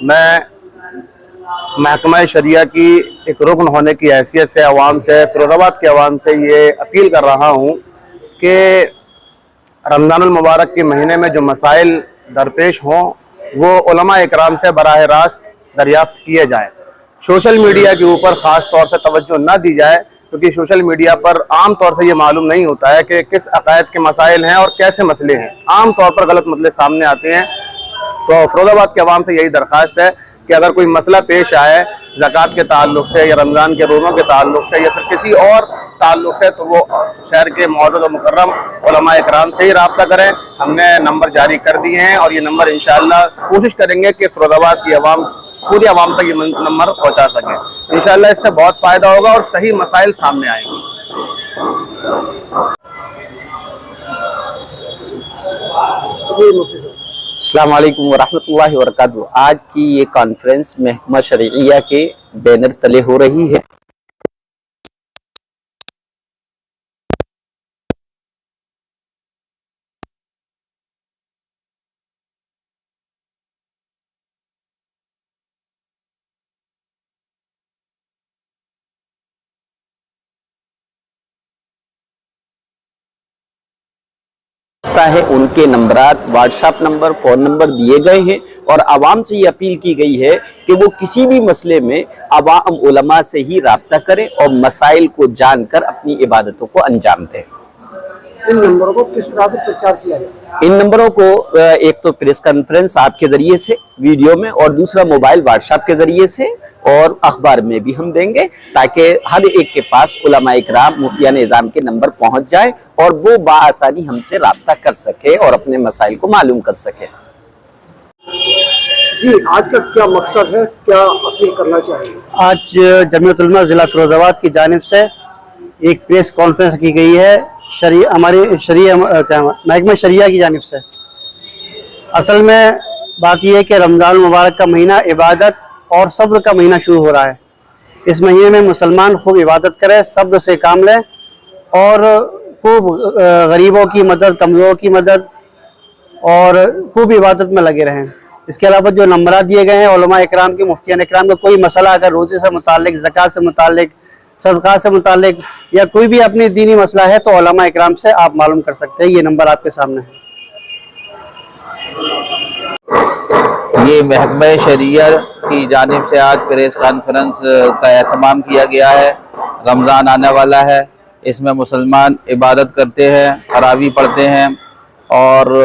میں محکمہ شریعہ کی ایک رکن ہونے کی حیثیت سے عوام سے، فیروز آباد کے عوام سے یہ اپیل کر رہا ہوں کہ رمضان المبارک کے مہینے میں جو مسائل درپیش ہوں وہ علماء اکرام سے براہ راست دریافت کیے جائیں. سوشل میڈیا کے اوپر خاص طور سے توجہ نہ دی جائے، کیونکہ سوشل میڈیا پر عام طور سے یہ معلوم نہیں ہوتا ہے کہ کس عقائد کے مسائل ہیں اور کیسے مسئلے ہیں. عام طور پر غلط مسئلے سامنے آتے ہیں. تو فیروز آباد کے عوام سے یہی درخواست ہے کہ اگر کوئی مسئلہ پیش آئے زکوٰۃ کے تعلق سے یا رمضان کے روزوں کے تعلق سے یا پھر کسی اور تعلق سے، تو وہ شہر کے معزز و مکرم علماء اکرام سے ہی رابطہ کریں. ہم نے نمبر جاری کر دیے ہیں اور یہ نمبر انشاءاللہ کوشش کریں گے کہ فیروز آباد کی عوام، پوری عوام تک یہ نمبر پہنچا سکیں. انشاءاللہ اس سے بہت فائدہ ہوگا اور صحیح مسائل سامنے آئیں گے. السلام علیکم ورحمۃ اللہ وبرکاتہ. آج کی یہ کانفرنس محکمہ شرعیہ کے بینر تلے ہو رہی ہے. ہے ان کے نمبرات، what's app number, phone number دیے گئے ہیں اور عوام سے یہ اپیل کی گئی ہے کہ وہ کسی بھی مسئلے میں عوام علماء سے ہی رابطہ کریں اور مسائل کو جان کر اپنی عبادتوں کو انجام دیں. ان نمبروں کو کس طرح سے پرچار کیا جائے؟ ان نمبروں کو ایک تو پریس کانفرنس آپ کے ذریعے سے ویڈیو میں، اور دوسرا موبائل واٹس ایپ کے ذریعے سے اور اخبار میں بھی ہم دیں گے، تاکہ ہر ایک کے پاس علماء اکرام، مفتیان نظام کے نمبر پہنچ جائے اور وہ بآسانی ہم سے رابطہ کر سکے اور اپنے مسائل کو معلوم کر سکے. جی، آج کا کیا مقصد ہے، کیا اپیل کرنا چاہیے؟ آج جمعیت علماء ضلع فیروز آباد کی جانب سے ایک پریس کانفرنس کی گئی ہے ہماری محکمہ شریعہ کی جانب سے. اصل میں بات یہ ہے کہ رمضان المبارک کا مہینہ عبادت اور صبر کا مہینہ شروع ہو رہا ہے. اس مہینے میں مسلمان خوب عبادت کرے، صبر سے کام لیں اور خوب غریبوں کی مدد، کمزوروں کی مدد اور خوب عبادت میں لگے رہیں. اس کے علاوہ جو نمبرات دیے گئے ہیں علماء اکرام کے، مفتیان اکرام کا، کوئی مسئلہ اگر روزے سے متعلق، زکوٰۃ سے متعلق، صدقات سے متعلق یا کوئی بھی اپنی دینی مسئلہ ہے تو علماء اکرام سے آپ معلوم کر سکتے ہیں. یہ نمبر آپ کے سامنے ہے. یہ محکمہ شریعہ کی جانب سے آج پریس کانفرنس کا اہتمام کیا گیا ہے. رمضان آنے والا ہے، اس میں مسلمان عبادت کرتے ہیں، تراویح پڑھتے ہیں اور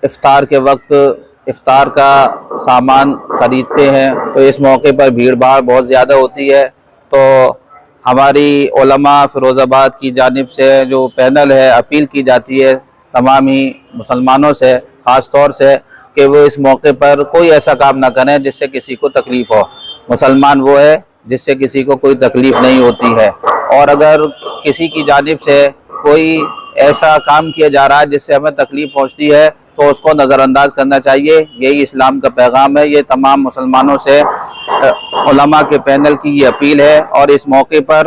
افطار کے وقت افطار کا سامان خریدتے ہیں. تو اس موقع پر بھیڑ بھاڑ بہت زیادہ ہوتی ہے. تو ہماری علماء فیروز آباد کی جانب سے جو پینل ہے، اپیل کی جاتی ہے تمام ہی مسلمانوں سے، خاص طور سے کہ وہ اس موقع پر کوئی ایسا کام نہ کریں جس سے کسی کو تکلیف ہو. مسلمان وہ ہے جس سے کسی کو کوئی تکلیف نہیں ہوتی ہے، اور اگر کسی کی جانب سے کوئی ایسا کام کیا جا رہا ہے جس سے ہمیں تکلیف پہنچتی ہے تو اس کو نظر انداز کرنا چاہیے. یہی اسلام کا پیغام ہے. یہ تمام مسلمانوں سے علماء کے پینل کی یہ اپیل ہے. اور اس موقع پر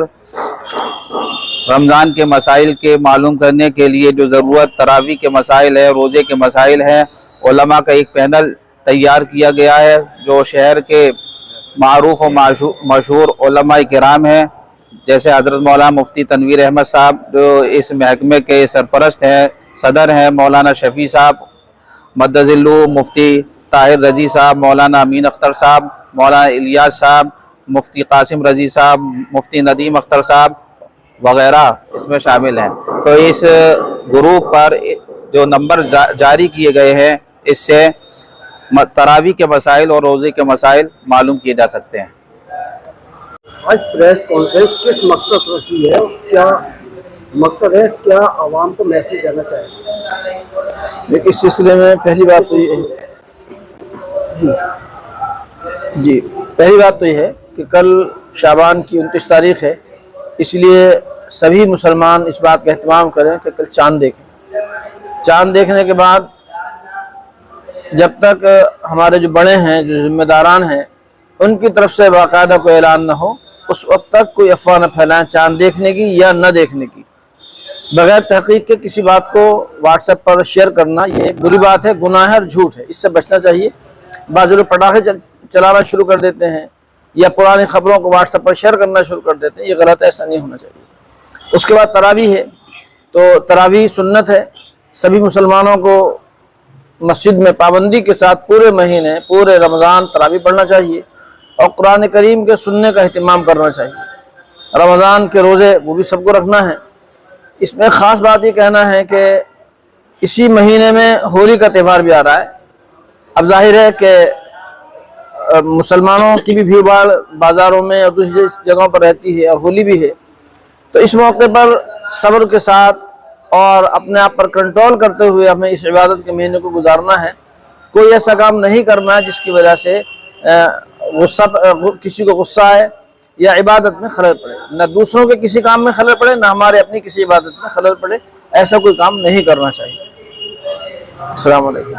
رمضان کے مسائل کے معلوم کرنے کے لیے جو ضرورت تراویح کے مسائل ہے، روزے کے مسائل ہیں، علماء کا ایک پینل تیار کیا گیا ہے جو شہر کے معروف و مشہور علماء کرام ہیں، جیسے حضرت مولانا مفتی تنویر احمد صاحب جو اس محکمے کے سرپرست ہیں، صدر ہیں، مولانا شفیع صاحب مدذلو، مفتی طاہر رضی صاحب، مولانا امین اختر صاحب، مولانا الیاس صاحب، مفتی قاسم رضی صاحب، مفتی ندیم اختر صاحب وغیرہ اس میں شامل ہیں. تو اس گروپ پر جو نمبر جاری کیے گئے ہیں اس سے تراویح کے مسائل اور روزے کے مسائل معلوم کیے جا سکتے ہیں. آج پریس کانفرنس کس مقصد سے کی ہے، کیا مقصد ہے، کیا عوام کو میسج دینا چاہیے؟ لیکن اس سلسلے میں پہلی بات تو یہ ہے کہ کل شعبان کی 29 تاریخ ہے، اس لیے سبھی مسلمان اس بات کا اہتمام کریں کہ کل چاند دیکھیں. چاند دیکھنے کے بعد جب تک ہمارے جو بڑے ہیں، جو ذمہ داران ہیں، ان کی طرف سے باقاعدہ کوئی اعلان نہ ہو، اس وقت تک کوئی افواہ نہ پھیلائیں چاند دیکھنے کی یا نہ دیکھنے کی. بغیر تحقیق کے کسی بات کو واٹس ایپ پر شیئر کرنا یہ بری بات ہے، گناہ ہے اور جھوٹ ہے. اس سے بچنا چاہیے. بعض لوگ پٹاخے چلانا شروع کر دیتے ہیں یا پرانی خبروں کو واٹس ایپ پر شیئر کرنا شروع کر دیتے ہیں، یہ غلط ہے، ایسا نہیں ہونا چاہیے۔ اس کے بعد تراویح ہے، تو تراویح سنت ہے، سبھی مسلمانوں کو مسجد میں پابندی کے ساتھ پورے مہینے پورے رمضان تراویح پڑھنا چاہیے اور قرآن کریم کے سننے کا اہتمام کرنا چاہیے۔ رمضان کے روزے وہ بھی سب کو رکھنا ہے۔ اس میں خاص بات یہ کہنا ہے کہ اسی مہینے میں ہولی کا تہوار بھی آ رہا ہے۔ اب ظاہر ہے کہ مسلمانوں کی بھی بھیڑ بھاڑ بازاروں میں اور دوسری جگہوں پر رہتی ہے اور ہولی بھی ہے، تو اس موقع پر صبر کے ساتھ اور اپنے آپ پر کنٹرول کرتے ہوئے ہمیں اس عبادت کے مہینے کو گزارنا ہے۔ کوئی ایسا کام نہیں کرنا ہے جس کی وجہ سے کسی کو غصہ آئے یا عبادت میں خلل پڑے، نہ دوسروں کے کسی کام میں خلل پڑے، نہ ہمارے اپنی کسی عبادت میں خلل پڑے، ایسا کوئی کام نہیں کرنا چاہیے۔ السلام علیکم۔